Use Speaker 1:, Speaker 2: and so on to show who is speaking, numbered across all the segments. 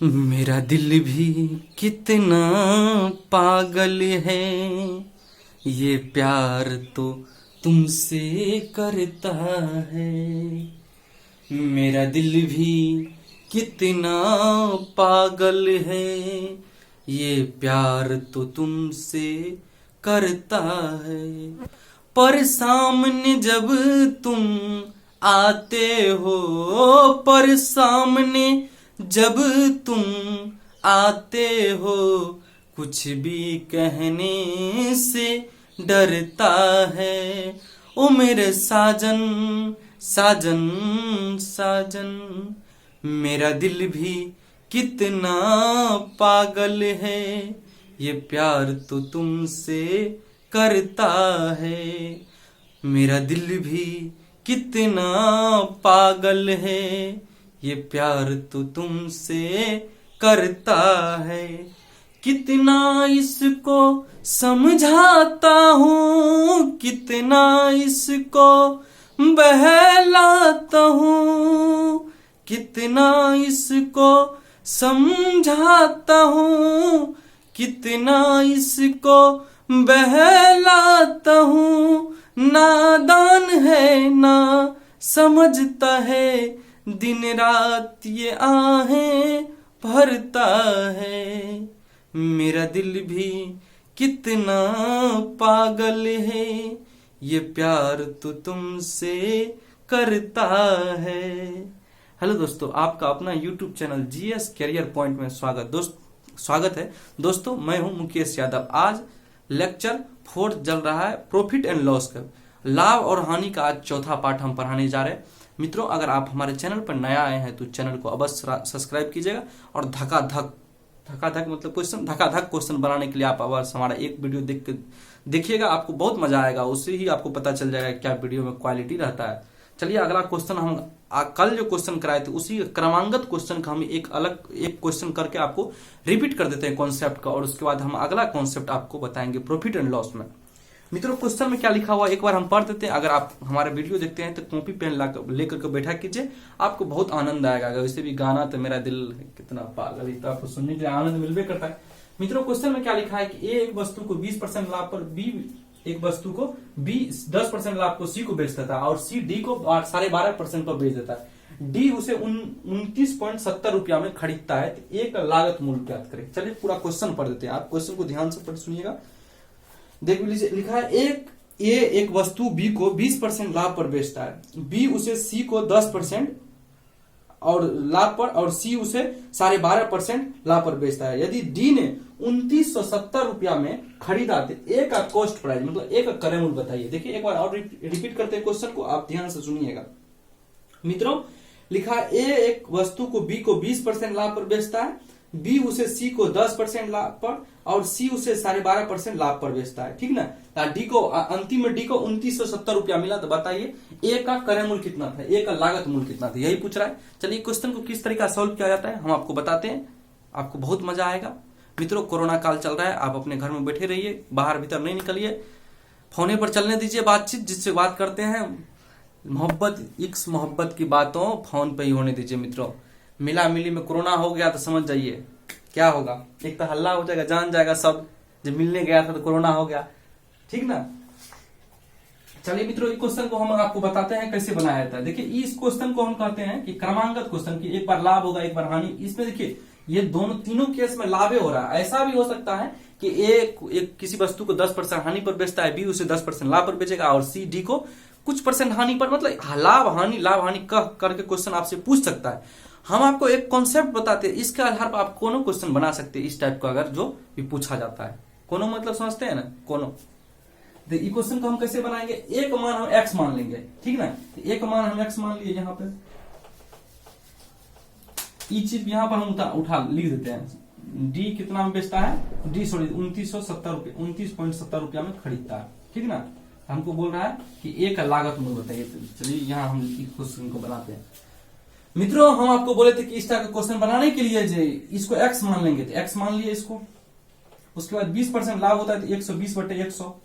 Speaker 1: मेरा दिल भी कितना पागल है, ये प्यार तो तुमसे करता है। मेरा दिल भी कितना पागल है, ये प्यार तो तुमसे करता है। पर सामने जब तुम आते हो, पर सामने जब तुम आते हो, कुछ भी कहने से डरता है। ओ मेरे साजन साजन साजन, मेरा दिल भी कितना पागल है, ये प्यार तो तुमसे करता है। मेरा दिल भी कितना पागल है, ये प्यार तो तुमसे करता है। कितना इसको समझाता हूँ, कितना इसको बहलाता हूँ, कितना इसको समझाता हूँ, कितना इसको बहलाता हूँ। नादान है ना समझता है, दिन रात ये आहें भरता है। मेरा दिल भी कितना पागल है, ये प्यार तो तुमसे करता है। हेलो दोस्तों, आपका अपना YouTube channel GS career point में स्वागत है। दोस्तों, मैं हूं मुकेश यादव। आज लेक्चर 4 चल रहा है प्रॉफिट एंड लॉस का, लाभ और हानि का आज चौथा पार्ट हम पढ़ाने जा रहे हैं। मित्रों, अगर आप हमारे चैनल पर नया आए हैं तो चैनल को अवश्य सब्सक्राइब कीजिएगा और धकाधक मतलब धकाधक क्वेश्चन बनाने के लिए आप अवश्य हमारा एक वीडियो देखिएगा। आपको बहुत मजा आएगा, उससे ही आपको पता चल जाएगा क्या वीडियो में क्वालिटी रहता है। चलिए, अगला क्वेश्चन हम कल जो क्वेश्चन कराए थे उसी क्रमांगत क्वेश्चन का हम एक क्वेश्चन करके आपको रिपीट कर देते हैं कॉन्सेप्ट का, और उसके बाद हम अगला कॉन्सेप्ट आपको बताएंगे प्रॉफिट एंड लॉस में। मित्रों, क्वेश्चन में क्या लिखा हुआ एक बार हम पढ़ देते हैं। अगर आप हमारे वीडियो देखते हैं तो कॉपी पेन लेकर के बैठा कीजिए, आपको बहुत आनंद आएगा। वैसे भी गाना तो मेरा दिल कितना पागल, तो आपको सुनने के लिए आनंद मिलबे करता है। मित्रों, क्वेश्चन में क्या लिखा है कि ए एक वस्तु को 20% लाभ पर बी एक वस्तु को बी 10% लाभ को सी को बेच देता है, और सी डी को 12.5% पर बेच देता है। डी उसे 29.70 रुपया में खरीदता है, तो ए का लागत मूल्य ज्ञात करें। चलिए पूरा क्वेश्चन पढ़ देते हैं, आप क्वेश्चन को ध्यान से पढ़ सुनिएगा। देख लीजिए, लिखा है एक वस्तु बी को 20% लाभ पर बेचता है, बी उसे सी को 10% और लाभ पर, और सी उसे 12.5% लाभ पर बेचता है। यदि डी ने 2970 रुपया में खरीदा तो ए का कॉस्ट प्राइस मतलब ए का क्रय मूल्य बताइए। देखिए एक बार और रिपीट करते हैं क्वेश्चन को, आप ध्यान से सुनिएगा। मित्रों, लिखा है ए एक वस्तु को बी को 20% लाभ पर बेचता है, बी उसे सी को 10% लाभ पर और सी उसे 12.5% लाभ पर बेचता है। ठीक ना। डी को अंतिम में डी को 2970 रुपया मिला, तो बताइए ए का क्रय मूल्य कितना था, ए का लागत मूल्य कितना था, यही पूछ रहा है। चलिए क्वेश्चन को किस तरीका सॉल्व किया जाता है हम आपको बताते हैं, आपको बहुत मजा आएगा। मित्रों, कोरोना काल चल रहा है, आप अपने घर में बैठे रहिए, बाहर भीतर नहीं निकलिए, फोने पर चलने दीजिए बातचीत। जिससे बात करते हैं मोहब्बत की बातों फोन पे ही होने दीजिए। मित्रों, मिला मिली में कोरोना हो गया तो समझ जाइए क्या होगा। एक तो हल्ला हो जाएगा, जान जाएगा सब, जब मिलने गया था तो कोरोना हो गया। ठीक ना। चलिए मित्रों, इस क्वेश्चन को हम आपको बताते हैं कैसे बनाया जाता है। देखिए, इस क्वेश्चन को हम कहते हैं कि क्रमांगत क्वेश्चन की, एक बार लाभ होगा एक बार हानि। इसमें देखिए ये तीनों केस में लाभ हो रहा है। ऐसा भी हो सकता है कि एक किसी वस्तु को 10% हानि पर बेचता है, बी उसे 10% लाभ पर बेचेगा, और सी डी को कुछ % हानि पर, मतलब लाभ हानि कह करके क्वेश्चन आपसे पूछ सकता है। हम आपको एक कॉन्सेप्ट बताते हैं, इसके आधार पर आप कोनो क्वेश्चन बना सकते हैं इस टाइप का, अगर जो भी पूछा जाता है। कोनो मतलब समझते हैं ना, कोनो। देखिए क्वेश्चन को हम कैसे बनाएंगे, एक मान हम x मान लेंगे। ठीक ना। एक मान हम x मान लिए, यहाँ पे ई चीज यहाँ पर हम उठा लिख देते हैं। डी कितना में बेचता है, डी 29.70 रुपया में खरीदता है। ठीक ना। हमको बोल रहा है कि ए का लागत मूल्य बताइए। चलिए यहाँ हम इस क्वेश्चन को बनाते हैं। मित्रों, हम आपको बोले थे कि इस टाइप का क्वेश्चन बनाने के लिए इसको x मान लेंगे, तो x मान लिए इसको। उसके बाद 20% लाभ होता है तो 120/100।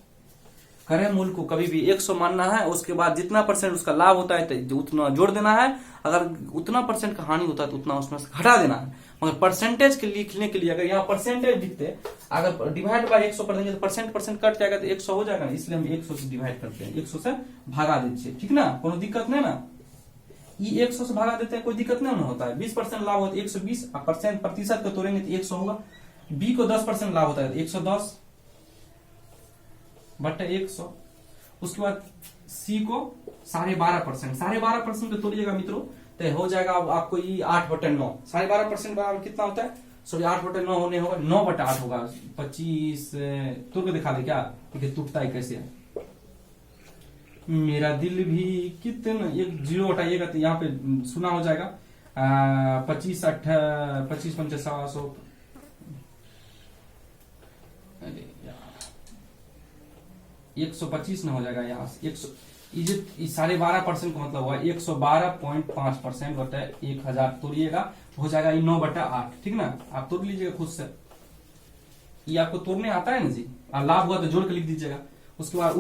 Speaker 1: क्रय मूल्य को कभी भी 100 मानना है, उसके बाद जितना % उसका लाभ होता है तो उतना जोड़ देना है, अगर उतना % का हानि होता है तो उतना उसमें से घटा देना है। मगर परसेंटेज के लिखने के लिए अगर यहाँ परसेंटेज लिखते, अगर डिवाइड बाय 100 कर देंगे तो परसेंट कट जाएगा तो 100 हो जाएगा ना, इसलिए हम 100 से डिवाइड करते हैं, 100 से भागा दीजिए, ठीक ना, कोनो दिक्कत नहीं ना। ये 100 से भागा देते हैं, कोई दिक्कत नहीं होता है। 20% लाभ होता है 120, प्रतिशत को तोड़ेंगे तो 100 होगा। बी को 10% लाभ होता है 110 बटे 100। उसके बाद सी को 12.5%, 12.5% को तोड़िएगा मित्रों तो हो जाएगा आपको ये 8/9। 12.5% बराबर कितना होता है, सॉरी 8/9 होने होगा, 9/8 होगा। 25 तोड़ के दिखा दे क्या, देखिए टूटता है कैसे है। मेरा दिल भी कितना, एक 0 हटाइएगा तो यहाँ पे सुना हो जाएगा 25 पंचे 700। अरे यार 125 ना हो जाएगा यहाँ 100, 12.5% का मतलब हुआ 112.5% बटा 1000 तोड़िएगा हो जाएगा ये 9/8, ठीक ना। आप तोड़ लीजिएगा खुद से, ये आपको तोड़ने आता है ना जी, लाभ हुआ तो जोड़ के लिख दीजिएगा। उसके बाद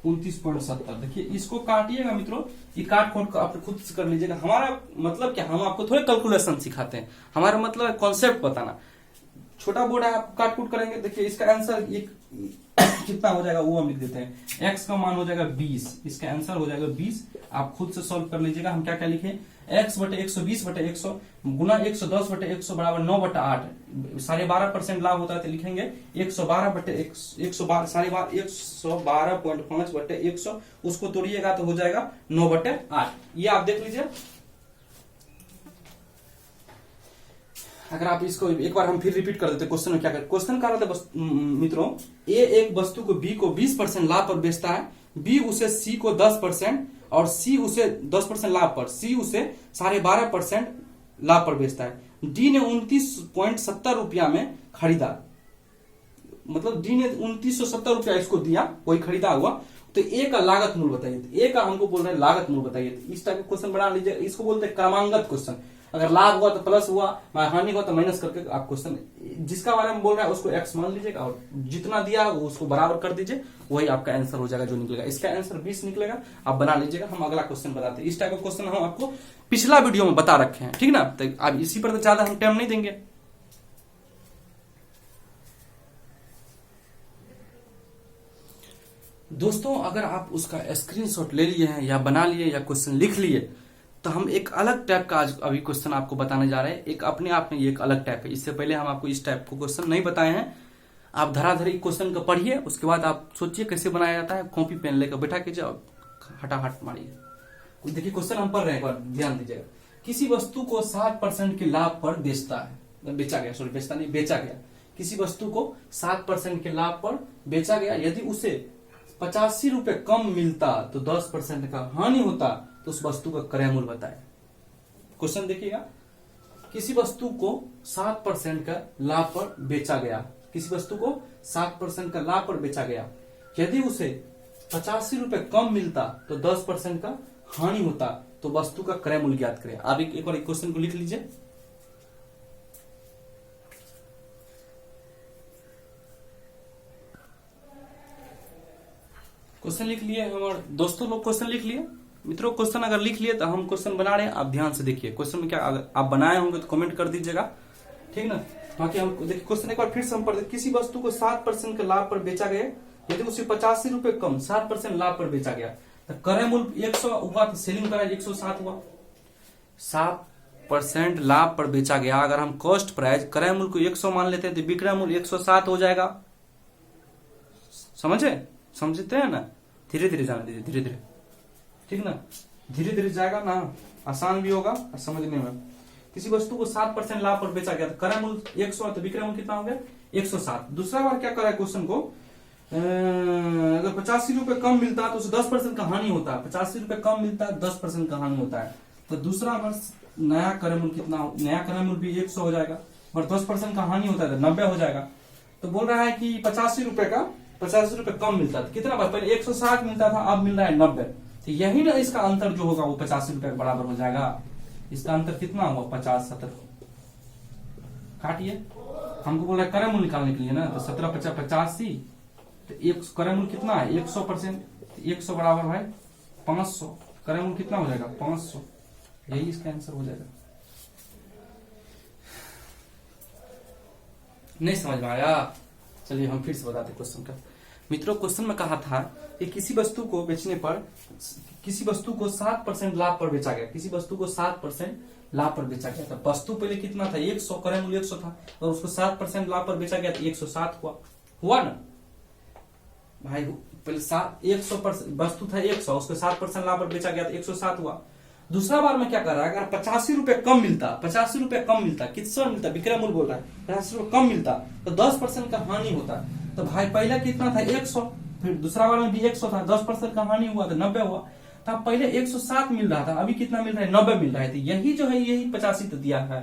Speaker 1: 29.70, देखिए इसको काटिएगा मित्रों, ये काट खोट आप खुद से कर लीजिएगा। हमारा मतलब क्या, हम आपको थोड़े कैलकुलेशन सिखाते हैं, हमारा मतलब है कॉन्सेप्ट बताना। छोटा बोर्ड है, आप काट कूट करेंगे, देखिए इसका आंसर एक कितना हो जाएगा वो हम लिख देते हैं। x का मान हो जाएगा 20, इसका आंसर हो जाएगा 20। आप खुद से सॉल्व कर लीजिएगा। हम क्या क्या लिखे, x बटे 120 बटे 100 गुना 110 बटे 100 बराबर 9/8। 12.5% लाभ होता है तो लिखेंगे 112 बटे 112.5 बटे 100, उसको तोड़िएगा तो हो जाएगा 9/8। ये आप देख लीजिए। अगर आप इसको एक बार हम फिर रिपीट कर देते, क्वेश्चन में क्या करते, क्वेश्चन कर रहे थे मित्रों, ए एक वस्तु को बी को 20% लाभ पर बेचता है, बी उसे सी को 10% और सी उसे 10% लाभ पर, सी उसे 12.5% लाभ पर बेचता है। डी ने 29.70 रुपया में खरीदा, मतलब डी ने 2970 रुपया इसको दिया, कोई खरीदा हुआ, तो ए का लागत मूल्य बताइए। ए का हमको बोल रहे हैं लागत मूल्य बताइए। इस टाइप का क्वेश्चन बना लीजिए, इसको बोलते हैं क्रमांगत क्वेश्चन। अगर लाभ हुआ तो प्लस हुआ, हानि हुआ तो माइनस करके आप क्वेश्चन जिसका बारे में बोल रहा है उसको एक्स मान लीजिएगा और जितना दिया उसको बराबर कर दीजिए, वही आपका आंसर हो जाएगा जो निकलेगा। इसका आंसर 20 निकलेगा, आप बना लीजिएगा। हम अगला क्वेश्चन बताते हैं। इस टाइप का क्वेश्चन हम आपको पिछला वीडियो में बता रखे हैं, ठीक ना, तो अब इसी पर तो ज्यादा हम टाइम नहीं देंगे। दोस्तों अगर आप उसका स्क्रीनशॉट ले लिए हैं या बना लिए या क्वेश्चन लिख लिए, तो हम एक अलग टाइप का आज अभी क्वेश्चन आपको बताने जा रहे हैं। एक अपने आप में ये एक अलग टाइप है, इससे पहले हम आपको इस टाइप को क्वेश्चन नहीं बताए हैं। आप धराधरी क्वेश्चन को पढ़िए, उसके बाद आप सोचिए कैसे बनाया जाता है। कॉपी पेन लेकर बैठा कीजिए और हटाहट मारिए। देखिए क्वेश्चन हम पढ़ रहे हैं, एक बार ध्यान दीजिएगा। किसी वस्तु को 60% के लाभ पर बेचता है, बेचा गया, सॉरी बेचता नहीं, बेचा गया। किसी वस्तु को 60% के लाभ पर बेचा गया, यदि उसे 85 रुपए कम मिलता तो 10% का हानि होता, तो उस वस्तु का क्रय मूल्य बताए। क्वेश्चन देखिएगा, किसी वस्तु को 7% का लाभ पर बेचा गया, किसी वस्तु को 7% का लाभ पर बेचा गया, यदि उसे 85 रुपए कम मिलता तो 10% का हानि होता, तो वस्तु का क्रय मूल्य ज्ञात करें। आप एक बार क्वेश्चन को लिख लीजिए। क्वेश्चन लिख लिए हमारे दोस्तों लोग, क्वेश्चन लिख लिए मित्रों। क्वेश्चन अगर लिख लिए तो हम क्वेश्चन बना रहे हैं, आप ध्यान से देखिए। क्वेश्चन में क्या अगर आप बनाए होंगे तो कमेंट कर दीजिएगा, ठीक ना। बाकी हम देखिए क्वेश्चन एक बार फिर से हम पढ़ते। किसी वस्तु को 7% के लाभ पर बेचा गया, यदि उसे 85 रुपए कम 7% लाभ पर बेचा गया, तो क्रय मूल्य 100 हुआ, तो सेलिंग प्राइस 107 हुआ। 7% लाभ पर बेचा गया, अगर हम कॉस्ट प्राइस क्रय मूल्य को 100 मान लेते हैं तो विक्रय मूल्य 107 हो जाएगा। समझते हैं ना, धीरे धीरे जाने दीजिए, धीरे धीरे, ठीक ना, धीरे धीरे जाएगा ना, आसान भी होगा और समझने में। किसी वस्तु को 7% लाभ पर बेचा गया, तो क्रय मूल्य 100, तो विक्रय मूल्य कितना हो गया 107। दूसरा बार क्या करा है क्वेश्चन को, अगर 85 रुपए कम मिलता है तो उसे 10% का हानि होता है। 85 रुपए कम मिलता है, 10% का हानि होता है, तो दूसरा वर्ष नया क्रय मूल्य कितना, नया क्रय मूल्य भी 100 हो जाएगा और 10% का हानि होता है तो 90 हो जाएगा। तो बोल रहा है कि 85 रुपए का 85 रुपए कम मिलता था, कितना बार, पहले 160 मिलता था, अब मिल रहा है 90, तो यही ना इसका अंतर जो होगा वो 85 रुपए के बराबर हो जाएगा। इसका अंतर कितना हुआ 50, 70 काटिए। हमको बोल रहा है क्रय मूल्य निकालने के लिए ना, तो 17 50 85, तो एक क्रय मूल्य कितना है 100%, 100 बराबर है 500, क्रय मूल्य कितना हो जाएगा 500, यही इसका आंसर हो जाएगा। नहीं समझ में आया? चलिए हम फिर से बताते क्वेश्चन का। मित्रों, क्वेश्चन में कहा था कि किसी वस्तु को बेचने पर, किसी वस्तु को 7% लाभ पर बेचा गया, किसी वस्तु को 7% लाभ पर बेचा गया था। वस्तु पहले कितना था? 100, क्रय मूल्य 100 था, और उसको 7% लाभ पर बेचा गया तो 107 हुआ ना भाई? पहले 100% वस्तु था 100, उसको 7% लाभ पर बेचा गया तो 107 हुआ। दूसरा बार में क्या कर रहा है, अगर 85 रुपए कम मिलता, 85 रुपए कम मिलता, कितना मिलता? विक्रय मूल्य बोल रहा है, 85 रुपए कम मिलता तो 10% का हानि होता। तो भाई पहले कितना था? 100, फिर दूसरा बार में भी 100 था, 10% का हानि हुआ तो 90 हुआ। तो पहले 107 मिल रहा था, अभी कितना मिल रहा है? 90 मिल रहा है। तो यही जो है यही 85 तो दिया है।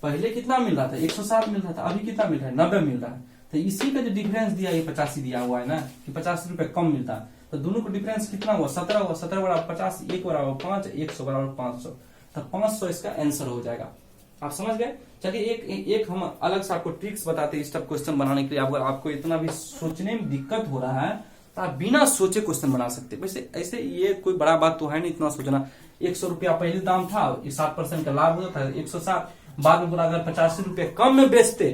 Speaker 1: पहले कितना मिल रहा था? 107 मिल रहा था, अभी कितना मिल रहा है? 90 मिल रहा है। तो इसी का जो डिफरेंस दिया, ये 85 दिया हुआ है ना, कि 50 रुपए कम मिलता। तो दोनों का डिफरेंस कितना हुआ? 17 हुआ। 17 बराबर 50, 1 बराबर 5, 100 बराबर 500। तो 500 इसका आंसर हो जाएगा। आप समझ गए? चलिए एक हम अलग से आपको ट्रिक्स बताते हैं इस टाइप क्वेश्चन बनाने के लिए। अगर आपको इतना भी सोचने में दिक्कत हो रहा है तो आप बिना सोचे क्वेश्चन बना सकते हैं। वैसे ऐसे ये कोई बड़ा बात तो है नहीं इतना सोचना। 100 रुपया पहले दाम था, 7% का लाभ होता है 107, बाद में बोला अगर 85 रुपये कम में बेचते।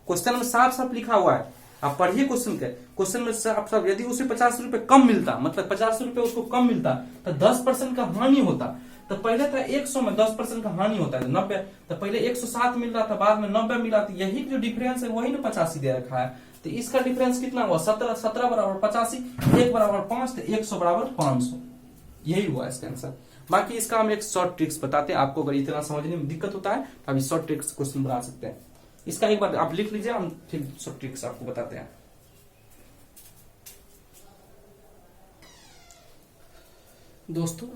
Speaker 1: क्वेश्चन में साफ साफ लिखा हुआ है, आप पढ़िए क्वेश्चन के। क्वेश्चन में साफ साफ, यदि उसे 50 रुपए कम मिलता, मतलब 50 रुपए उसको कम मिलता तो 10% का हानि होता। तो पहले था 100 में 10% का हानि होता है 90। तो पहले 107 मिल रहा था, बाद में 90 मिला। तो यही जो डिफरेंस है वही ना 85 दे रखा है। तो इसका डिफरेंस कितना हुआ? 17, 17 बराबर 85, 1 बराबर 5, तो 100 बराबर 500। यही हुआ इसका आंसर। बाकी इसका हम एक शॉर्ट ट्रिक्स बताते हैं आपको। अगर इतना समझने में दिक्कत होता है तो आप शॉर्ट ट्रिक्स क्वेश्चन बना सकते हैं। इसका एक बार आप लिख लीजिए, हम फिर शॉर्ट ट्रिक्स आपको बताते हैं। दोस्तों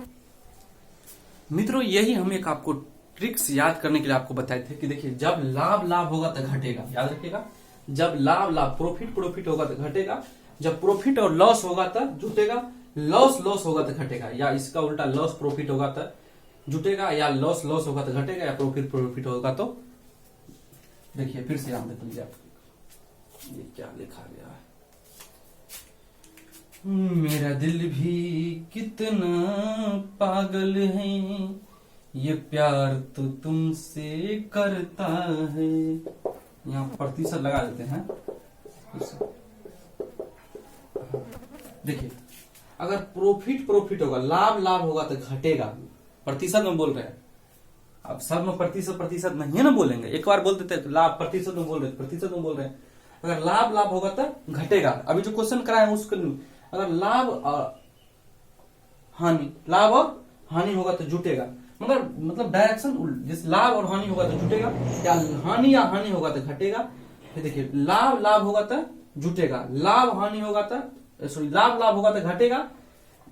Speaker 1: मित्रों, यही हम एक आपको ट्रिक्स याद करने के लिए आपको बताए थे कि देखिए, जब लाभ होगा तो घटेगा। याद रखिएगा, जब लाभ प्रॉफिट होगा तो घटेगा, जब प्रॉफिट और लॉस होगा तो जुटेगा, लॉस होगा तो घटेगा, या इसका उल्टा लॉस प्रॉफिट होगा तो जुटेगा, या लॉस होगा तो घटेगा, या प्रॉफिट होगा तो। देखिए फिर से हम देख लीजिए, ये क्या लिखा गया है। मेरा दिल भी कितना पागल है, ये प्यार तो तुमसे करता है। यहाँ प्रतिशत लगा देते हैं। देखिए, अगर प्रॉफिट होगा, लाभ होगा तो घटेगा। प्रतिशत में बोल रहे हैं, अब सब में प्रतिशत नहीं है ना बोलेंगे। एक बार बोल देते हैं लाभ, प्रतिशत में बोल रहे हैं। अगर लाभ होगा तो घटेगा। अभी जो क्वेश्चन कराए हैं उसके, अगर लाभ और हानि होगा तो जुटेगा। मतलब डायरेक्शन, जिस लाभ और हानि होगा तो जुटेगा, या हानि होगा तो घटेगा। फिर देखिए, लाभ होगा तो जुटेगा, लाभ होगा तो घटेगा।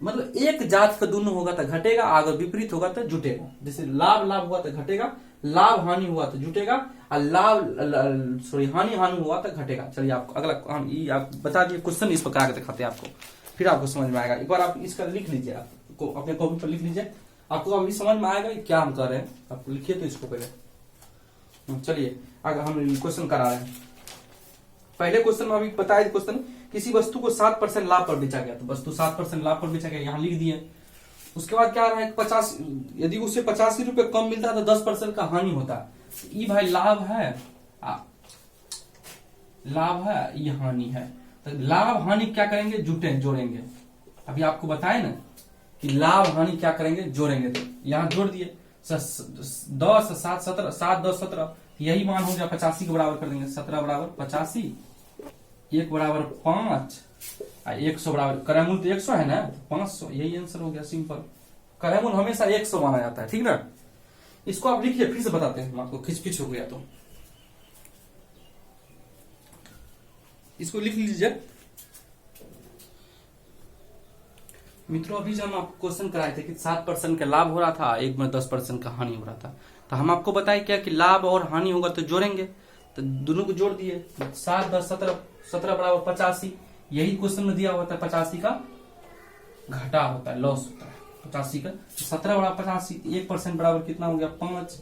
Speaker 1: मतलब एक जात का दोनों होगा तो घटेगा, अगर विपरीत होगा तो जुटेगा। जैसे लाभ हुआ तो घटेगा, हानि हुआ तो जुटेगा, और हानि हुआ तो घटेगा। चलिए आपको अगला आप बता दिए क्वेश्चन, इस प्रकार के दिखाते हैं आपको, फिर आपको समझ में आएगा। एक बार आप इसका लिख लीजिए, आपको अपने कॉपी पर लिख लीजिए, आपको अभी समझ में आएगा क्या हम कर रहे हैं। आपको लिखिए तो इसको पहले। चलिए अगर हम क्वेश्चन करा रहे हैं, पहले क्वेश्चन में अभी बताया क्वेश्चन, किसी वस्तु को 7% लाभ पर बेचा गया, तो वस्तु 7% लाभ पर बेचा गया, यहाँ लिख दिए। उसके बाद क्या रहा है, 50, यदि उसे 85 रुपए कम मिलता तो 10% का हानि होता। ये भाई लाभ है, ये हानि है। तो लाभ हानि क्या करेंगे? जोड़ेंगे। अभी आपको बताए ना कि लाभ हानि क्या करेंगे? जोड़ेंगे। तो यहाँ जोड़ दिए, 10 7 17, 7 10 17, यही मान हो गया 85 के बराबर कर देंगे। 17 बराबर 85, 1 बराबर 5, 100 बराबर, क्रयमूल्य तो 100 है ना, तो 500। यही आंसर हो गया, सिंपल। क्रयमूल्य हमेशा 100 माना जाता है, ठीक ना। इसको आप लिखिए, फिर से बताते हैं, आपको खिचपिच हो गया तो इसको लिख लीजिए। मित्रों, अभी जब हम आपको क्वेश्चन कराए थे कि 7% का लाभ हो रहा था, एक में 10% का हानि हो रहा था, तो हम आपको बताए क्या कि लाभ और हानि होगा तो जोड़ेंगे। तो दोनों को जोड़ दिए, 7 10 17, 17 बराबर 85। यही क्वेश्चन में दिया हुआ था, 85 का घटा होता है, लॉस होता है 85 का। 17 बराबर 85, 1% बराबर कितना हो गया? 5।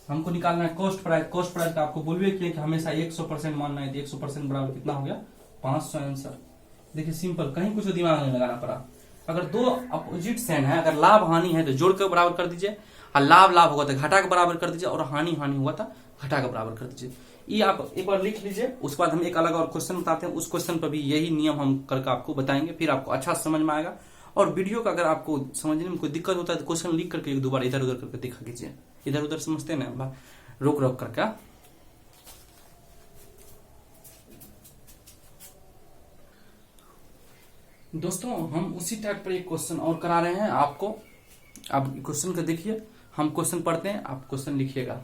Speaker 1: हमको निकालना है कॉस्ट प्राइस। कॉस्ट प्राइस का आपको बोलवे किया कि हमेशा 100% मानना है, तो 100% बराबर कितना हो गया? 500 आंसर। देखिए सिंपल, कहीं कुछ दिमाग नहीं लगाना पड़ा। अगर दो अपोजिट साइन है, अगर लाभ हानि है तो जोड़ कर बराबर कर दीजिए, और लाभ लाभ होगा तो घटा के बराबर कर दीजिए, और हानि हानि हुआ था घटा के बराबर कर दीजिए। ये आप एक बार लिख लीजिए, उसके बाद हम एक अलग और क्वेश्चन बताते हैं, उस क्वेश्चन पर भी यही नियम हम करके आपको बताएंगे, फिर आपको अच्छा समझ में आएगा। और वीडियो का अगर आपको समझने में कोई दिक्कत होता है तो क्वेश्चन लिख करके एक दो बार इधर उधर करके दिखा कीजिए, इधर उधर समझते हैं ना, रोक रोक करके। दोस्तों हम उसी टाइप पर एक क्वेश्चन और करा रहे हैं आपको। आप क्वेश्चन को देखिए, हम क्वेश्चन पढ़ते हैं, आप क्वेश्चन लिखिएगा।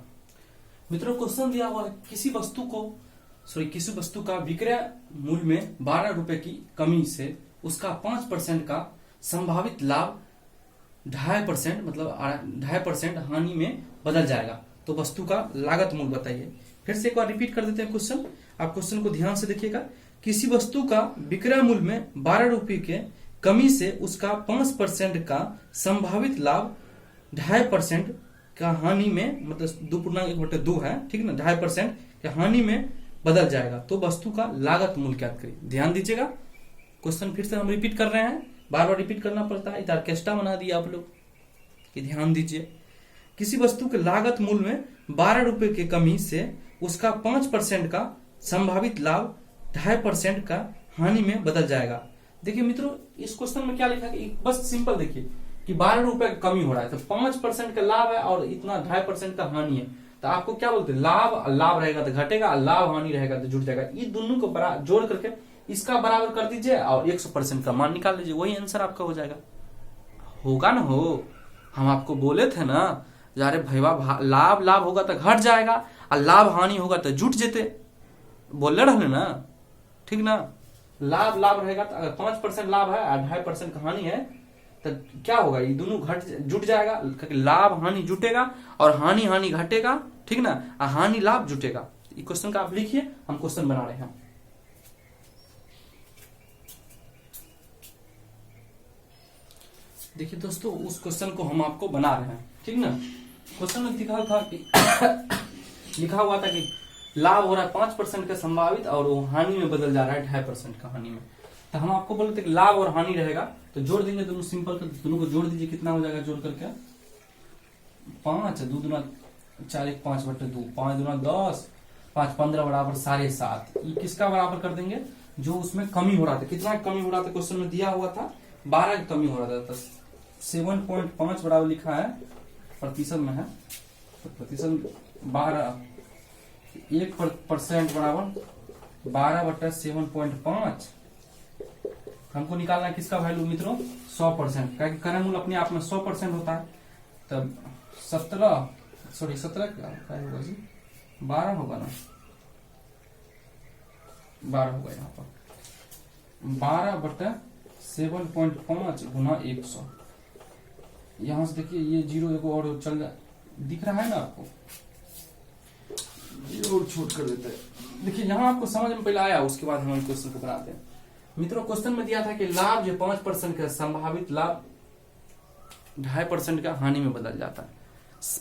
Speaker 1: मित्रों क्वेश्चन दिया हुआ है, किसी वस्तु का विक्रय मूल्य में 12 रुपए की कमी से उसका 5% का संभावित लाभ 2.5% मतलब 2.5% हानि में बदल जाएगा, तो वस्तु का लागत मूल्य बताइए। फिर से एक बार रिपीट कर देते हैं क्वेश्चन, आप क्वेश्चन को ध्यान से देखिएगा। किसी वस्तु का विक्रय मूल्य में 12 रुपए के कमी से उसका 5% का संभावित लाभ 2.5% का हानि में, मतलब 2.1/2 है, ठीक है ना, 2.5% के हानि में बदल जाएगा, तो वस्तु का लागत मूल्य ज्ञात करिए। ध्यान दीजिएगा, क्वेश्चन फिर से हम रिपीट कर रहे हैं, बार बार रिपीट करना पड़ता है, इधर ऑर्केस्ट्रा बना दिया आप लोग कि ध्यान दीजिए। किसी वस्तु के लागत मूल्य में 12 रुपए की कमी से उसका 5% का संभावित लाभ 2.5% का हानि में बदल जाएगा। देखिए मित्रों इस क्वेश्चन में क्या लिखा है, बस सिंपल देखिए कि 12 रुपए का कमी हो रहा है, तो 5% का लाभ है और इतना 2.5% का हानि है, तो आपको क्या बोलते हैं, लाभ रहेगा तो घटेगा, लाभ हानि रहेगा तो जुड़ जाएगा। ये दोनों को जोड़ करके इसका बराबर कर दीजिए और 100% का मान निकाल लीजिए, वही आंसर आपका हो जाएगा। होगा ना हो, हम आपको बोले थे ना, अरे भैया लाभ होगा तो घट जाएगा और लाभ हानि होगा तो जुट जेते, बोले रहे ना, ठीक ना। लाभ रहेगा तो अगर 5% लाभ है और 2.5% का हानि है तो क्या होगा, ये दोनों जुट जाएगा, लाभ हानि जुटेगा और हानि हानि घटेगा, ठीक ना, हानि लाभ जुटेगा। ये क्वेश्चन का आप लिखिए, हम क्वेश्चन बना रहे हैं। देखिए दोस्तों उस क्वेश्चन को हम आपको बना रहे हैं, ठीक ना। क्वेश्चन में लिखा था कि लिखा हुआ था कि लाभ हो रहा है 5% का संभावित और वो हानि में बदल जा रहा है 2.5% का हानि में, तो हम आपको बोलते कि लाभ और हानि रहेगा तो जोड़ देंगे दोनों, सिंपल कर दोनों को जोड़ दीजिए, कितना हो जाएगा जोड़ करके 5, 2 दूना 4, 1 5/2, 5 दूना 10, 5 15 बराबर 7.5। ये किसका बराबर कर देंगे, जो उसमें कमी हो रहा था, कितना कमी हो रहा था क्वेश्चन में दिया हुआ था 12 की कमी हो रहा था, 7.5 बराबर लिखा है, प्रतिशत में है तो प्रतिशत 12, 1% बराबर 12/7.5। हमको निकालना है किसका वैल्यू मित्रों, 100%, क्योंकि क्रय मूल्य अपने आप में 100% होता है, तब 17 क्या होगा जी, 12 होगा ना, 12 होगा यहाँ पर 12/7.5 गुना 100। यहां से देखिए ये 0 देखो और चल दिख रहा है ना आपको, और छोट कर देते हैं। देखिए यहाँ आपको समझ में पहले आया, उसके बाद हम क्वेश्चन को बनाते हैं। मित्रों क्वेश्चन में दिया था कि लाभ जो 5% का संभावित लाभ 2.5% का हानि में बदल जाता है,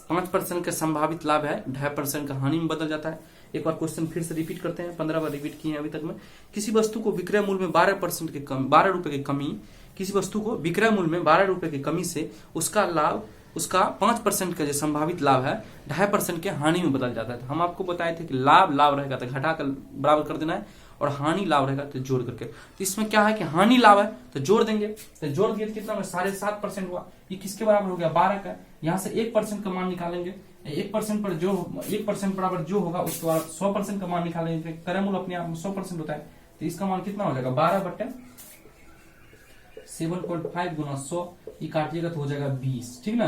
Speaker 1: 5% का संभावित लाभ है 2.5% का हानि में बदल जाता है। एक बार क्वेश्चन फिर से रिपीट करते हैं, 15 बार रिपीट किए अभी तक में। किसी वस्तु को विक्रय मूल्य में 12% की कमी, 12 रुपए की कमी, किसी वस्तु को विक्रय मूल्य में 12 रुपए की कमी से उसका लाभ, उसका 5% का जो संभावित लाभ है 2.5% के हानि में बदल जाता है। हम आपको बताए थे कि लाभ रहेगा तो घटा कर बराबर कर देना है, और हानि लाभ रहेगा तो जोड़ करके। तो इसमें क्या है कि हानि लाभ है तो जोड़ देंगे, तो जोड़ दिए तो कितना में 7.5% हुआ, ये किसके बराबर हो गया 12 का। यहाँ से 1% का मान निकालेंगे, 1% पर जो 1% बराबर जो होगा उसके बाद 100% का मान निकालेंगे, क्रय मूल्य अपने आप में 100% होता है, तो इसका मान कितना हो जाएगा 12/7.5 गुना 100, ये काटिएगा तो हो जाएगा 20, ठीक ना।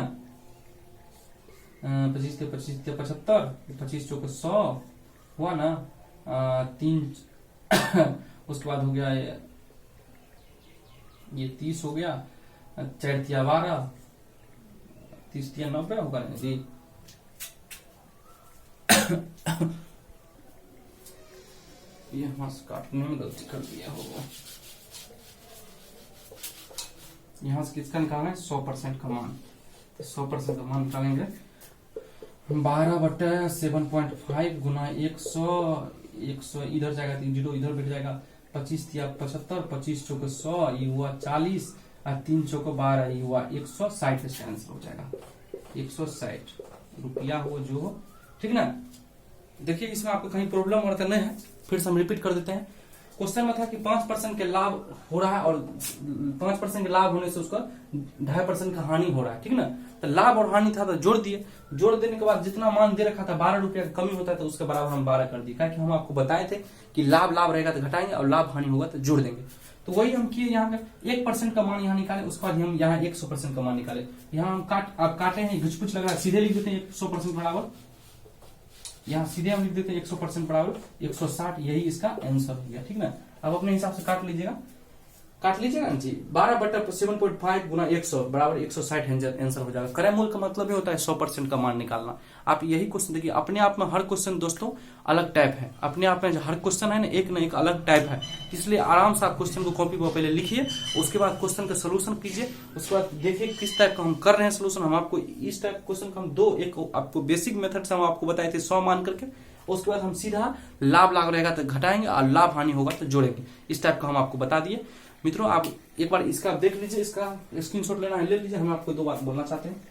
Speaker 1: 25 के 75, 25 चौके 100 हुआ ना, 3 उसके बाद हो गया ये 30 हो गया, 4 तिया 12, 30 तिया 90 होगा ना जी। ये हमारे काटने में गलती कर दिया होगा, यहां से किसका निकालना है 100% का मान, 100% का मान निकालेंगे 12/7.5 गुना 100 इधर जाएगा, 3 0 इधर बैठ जाएगा, 25 तिया 75, 25 चौके 100, ये हुआ 40 और 3 चौके 12, ये हुआ 160 से आंसर हो जाएगा। 160 रुपया हो जो हो, ठीक ना। देखिए इसमें आपको कहीं प्रॉब्लम और नहीं है, फिर से हम रिपीट कर देते हैं। क्वेश्चन में था कि 5% के लाभ हो रहा है और 5% के लाभ होने से उसका 2.5% का हानि हो रहा है, ठीक ना। तो लाभ और हानि था तो जोड़ दिए, जोड़ देने के बाद जितना मान दे रखा था 12 रुपया का कमी होता है तो उसके बराबर हम 12 कर दिए, क्योंकि हम आपको बताए थे कि लाभ लाभ रहेगा तो घटाएंगे और लाभ हानि होगा तो जोड़ देंगे। तो वही हम किए, यहाँ पे 1% का मान यहाँ निकाले, उसके बाद हम यहाँ 100% का मान निकाले। यहाँ हम आप काटे हैं, घुच लग रहा है, सीधे लिख देते हैं 100% बराबर, यहाँ सीधे हम लिख देते हैं 100% बराबर 160, यही इसका आंसर हो गया, ठीक ना। अब अपने हिसाब से काट लीजिएगा ना जी। 12/7.5 गुना 100 बराबर 160 आंसर हो जाएगा। क्रय मूल्य का मतलब ही होता है 100% का मान निकालना। आप यही क्वेश्चन देखिए, अपने आप में हर क्वेश्चन दोस्तों अलग टाइप है, अपने आप में हर क्वेश्चन है ना एक अलग टाइप है, इसलिए आराम से आप क्वेश्चन को कॉपी पर पहले लिखिए, उसके बाद क्वेश्चन का सोल्यूशन कीजिए, उसके बाद देखिए किस टाइप का हम कर रहे हैं सोल्यूशन। हम आपको इस टाइप क्वेश्चन का हम एक आपको बेसिक मेथड से हम आपको बताए थे 100 मान करके, उसके बाद हम सीधा लाभ लाभ रहेगा तो घटाएंगे और लाभ हानि होगा तो जोड़ेंगे, इस टाइप का हम आपको बता दिए। मित्रों आप एक बार इसका देख लीजिए, इसका स्क्रीनशॉट लेना है ले लीजिए। हम आपको 2 बात बोलना चाहते हैं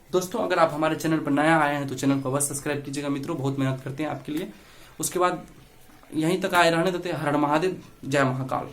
Speaker 1: दोस्तों, अगर आप हमारे चैनल पर नया आए हैं तो चैनल को अवश्य सब्सक्राइब कीजिएगा मित्रों, बहुत मेहनत करते हैं आपके लिए। उसके बाद यहीं तक आए रहने देते हैं। हर हर महादेव, जय महाकाल।